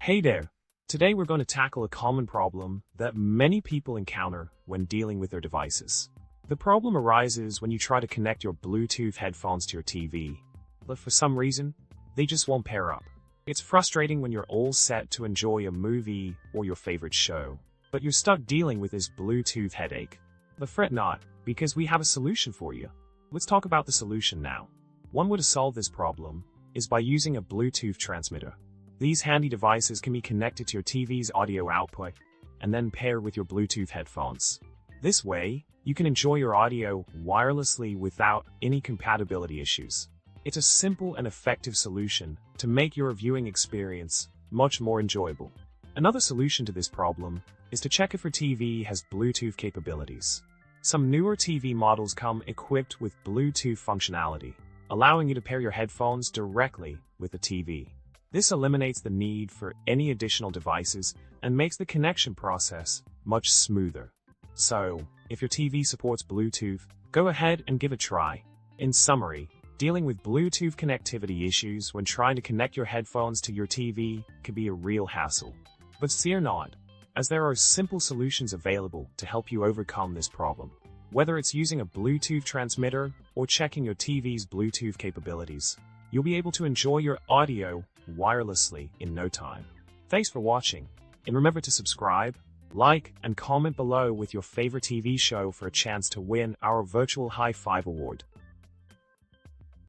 Hey there! Today we're going to tackle a common problem that many people encounter when dealing with their devices. The problem arises when you try to connect your Bluetooth headphones to your TV, but for some reason, they just won't pair up. It's frustrating when you're all set to enjoy a movie or your favorite show, but you're stuck dealing with this Bluetooth headache. But fret not, because we have a solution for you. Let's talk about the solution now. One way to solve this problem is by using a Bluetooth transmitter. These handy devices can be connected to your TV's audio output and then pair with your Bluetooth headphones. This way, you can enjoy your audio wirelessly without any compatibility issues. It's a simple and effective solution to make your viewing experience much more enjoyable. Another solution to this problem is to check if your TV has Bluetooth capabilities. Some newer TV models come equipped with Bluetooth functionality, allowing you to pair your headphones directly with the TV. This eliminates the need for any additional devices and makes the connection process much smoother. So, if your TV supports Bluetooth, go ahead and give it a try. In summary, dealing with Bluetooth connectivity issues when trying to connect your headphones to your TV can be a real hassle. But fear not, as there are simple solutions available to help you overcome this problem. Whether it's using a Bluetooth transmitter or checking your TV's Bluetooth capabilities, you'll be able to enjoy your audio wirelessly in no time. Thanks for watching, and remember to subscribe, like, and comment below with your favorite TV show for a chance to win our virtual high five award.